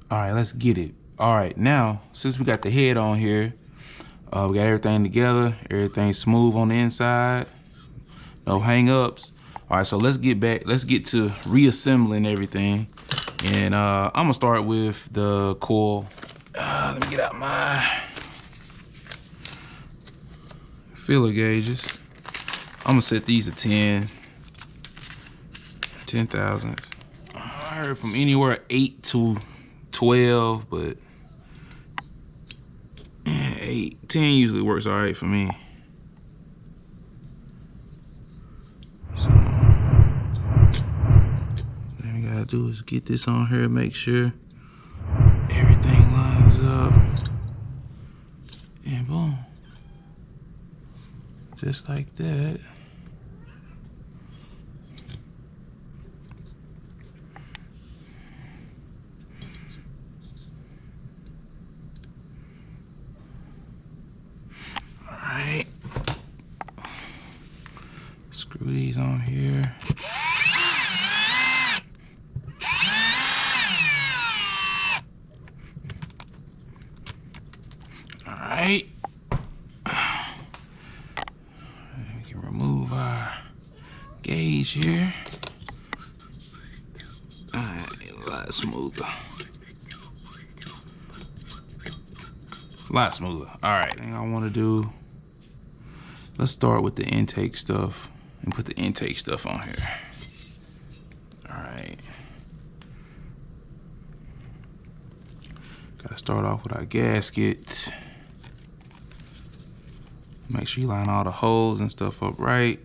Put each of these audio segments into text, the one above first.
All right, let's get it. All right, now since we got the head on here, we got everything together, everything smooth on the inside, no hang-ups. All right, so let's get to reassembling everything. And I'm gonna start with the coil. Let me get out my filler gauges. I'm gonna set these to 10 thousandths. I heard from anywhere 8 to 12, but 10 usually works all right for me. So all we gotta do is get this on here, make sure everything lines up, and boom, just like that. Alright, screw these on here. Alright, we can remove our gauge here. Alright, a lot smoother. A lot smoother. Alright, thing I want to do, let's start with the intake stuff and put the intake stuff on here. Alright. Gotta start off with our gasket. Make sure you line all the holes and stuff up right.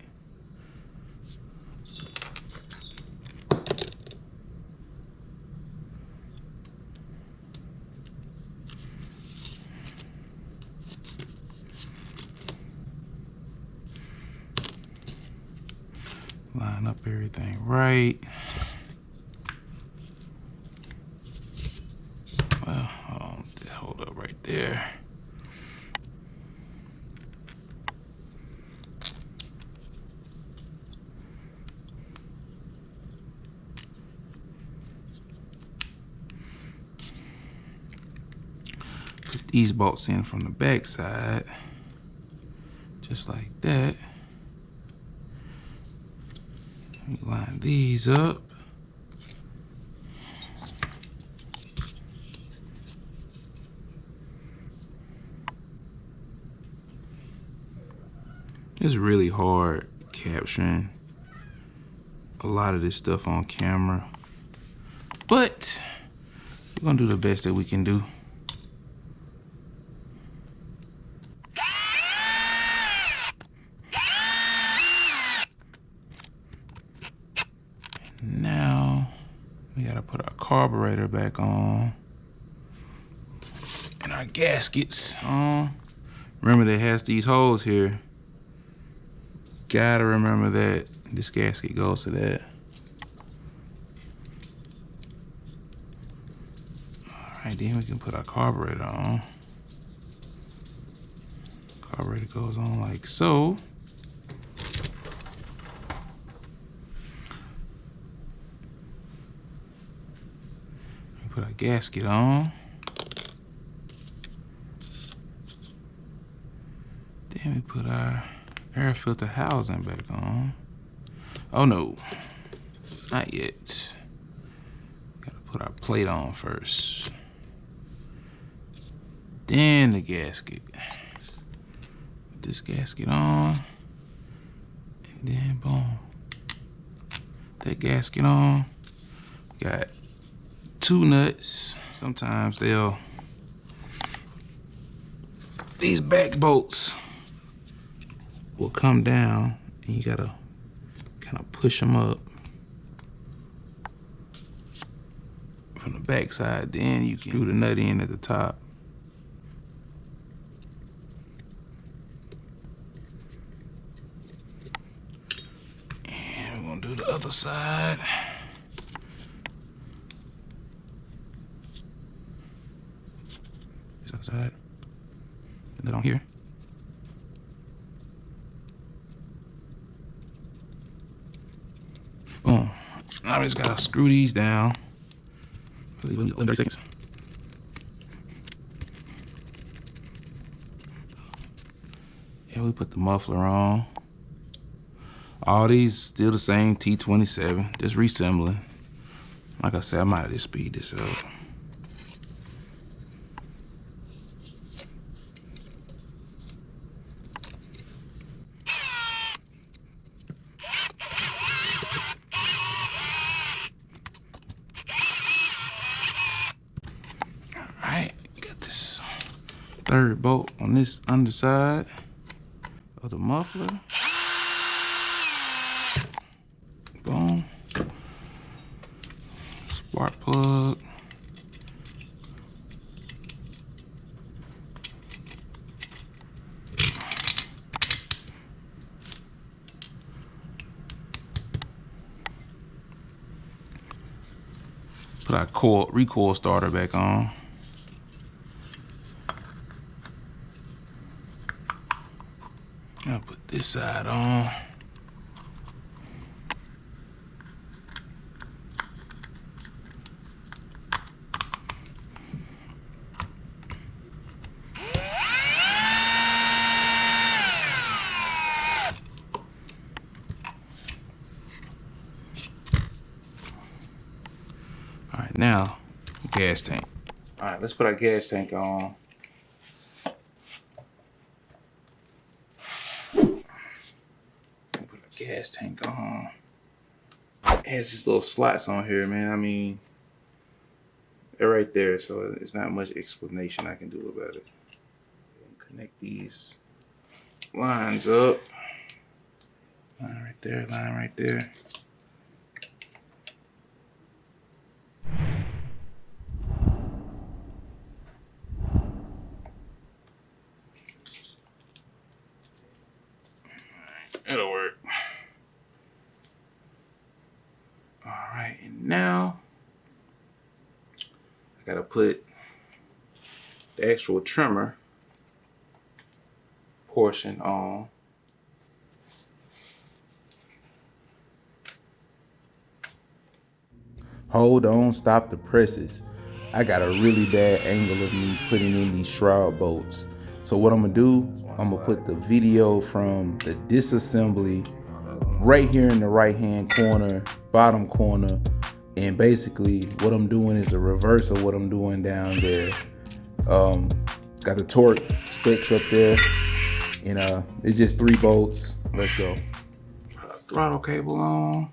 Line up everything right. Well, hold up right there. Put these bolts in from the back side, just like that. Line these up. It's really hard capturing a lot of this stuff on camera, but we're gonna do the best that we can do. Now we gotta put our carburetor back on and our gaskets on. Remember that it has these holes here. Gotta remember that this gasket goes to that. Alright, then we can put our carburetor on. Carburetor goes on like so. Put our gasket on. Then we put our air filter housing back on. Oh no, not yet. Gotta put our plate on first. Then the gasket. Put this gasket on. And then boom. That gasket on. Got 2 nuts. Sometimes these back bolts will come down and you gotta kind of push them up from the back side. Then you can screw the nut in at the top. And we're gonna do the other side. Side, and then on here. Boom. Now we just gotta screw these down. 30 seconds. And we put the muffler on. All these still the same T27, just reassembling. Like I said, I might just speed this up. Alright, got this third bolt on this underside of the muffler. Boom. Spark plug. Put our recoil starter back on. I'll put this side on. All right, now gas tank. All right, let's put our gas tank on. Gas tank on. It has these little slots on here, man. I mean, they're right there, so it's not much explanation I can do about it. Connect these lines up. Line right there, line right there. It'll work. All right, and now I gotta put the actual trimmer portion on. Hold on, stop the presses. I got a really bad angle of me putting in these shroud bolts. So what I'm gonna do, I'm gonna put the video from the disassembly right here in the right hand corner, bottom corner. And basically what I'm doing is a reverse of what I'm doing down there. Got the torque specs up there, and it's just 3 bolts. Let's go. Throttle cable on.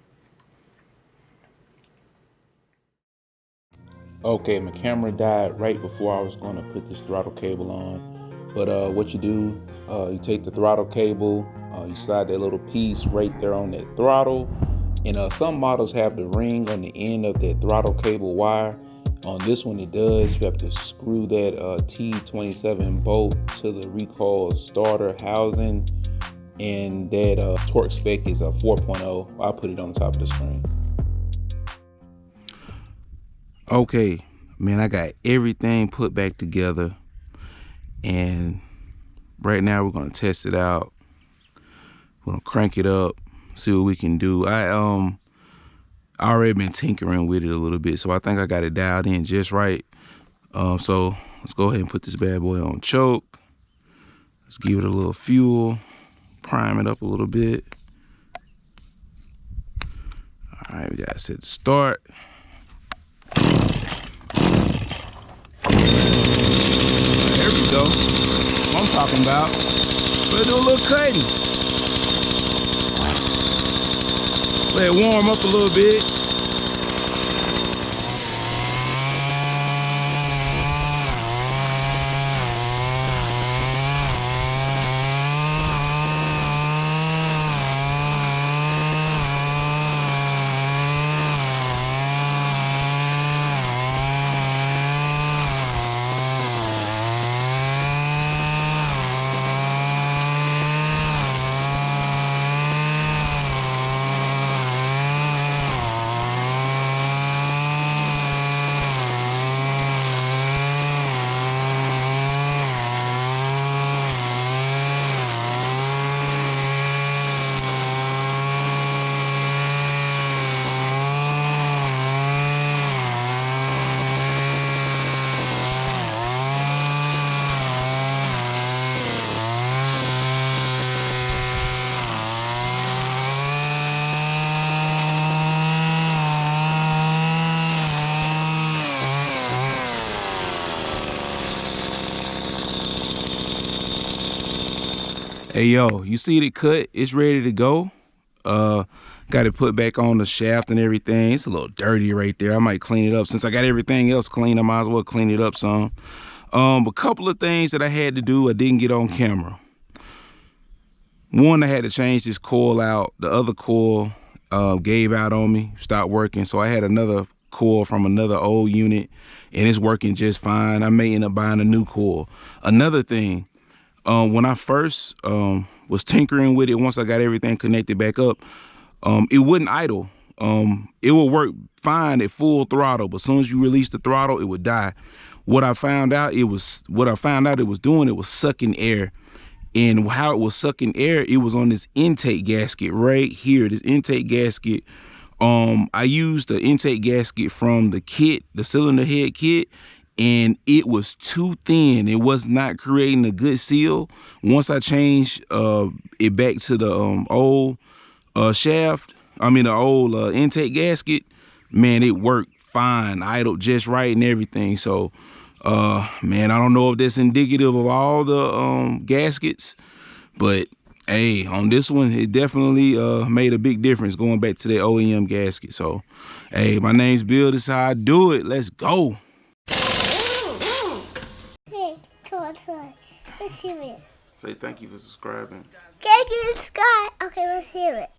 Okay, my camera died right before I was gonna put this throttle cable on. But what you do, you take the throttle cable, you slide that little piece right there on that throttle. And some models have the ring on the end of that throttle cable wire. On this one it does. You have to screw that T27 bolt to the recoil starter housing. And that torque spec is a 4.0. I'll put it on top of the screen. Okay, man, I got everything put back together. And right now we're gonna test it out. We're gonna crank it up, see what we can do. I already been tinkering with it a little bit, so I think I got it dialed in just right. So let's go ahead and put this bad boy on choke. Let's give it a little fuel, prime it up a little bit. All right, we gotta set the start. There we go. What I'm talking about. Let's do a little cutting. Let it warm up a little bit. Hey yo, you see the cut? It's ready to go. Got it put back on the shaft and everything. It's a little dirty right there. I might clean it up. Since I got everything else clean, I might as well clean it up some. A couple of things that I had to do I didn't get on camera. One, I had to change this coil out. The other coil gave out on me, stopped working. So I had another coil from another old unit and it's working just fine. I may end up buying a new coil. Another thing, when I first was tinkering with it, once I got everything connected back up, it wouldn't idle. It would work fine at full throttle, but as soon as you release the throttle, it would die. What I found out it was doing, it was sucking air. And how it was sucking air, it was on this intake gasket right here, this intake gasket. I used the intake gasket from the kit, the cylinder head kit, and it was too thin. It was not creating a good seal. Once I changed it back to the old shaft, the old intake gasket, man, it worked fine, idled just right and everything. So man, I don't know if that's indicative of all the gaskets, but hey, on this one, it definitely made a big difference going back to the OEM gasket. So hey, my name's Bill. This is how I do it. Let's go. Hey, come outside. Let's hear it. Say thank you for subscribing. Thank you, subscribe. Okay, let's hear it.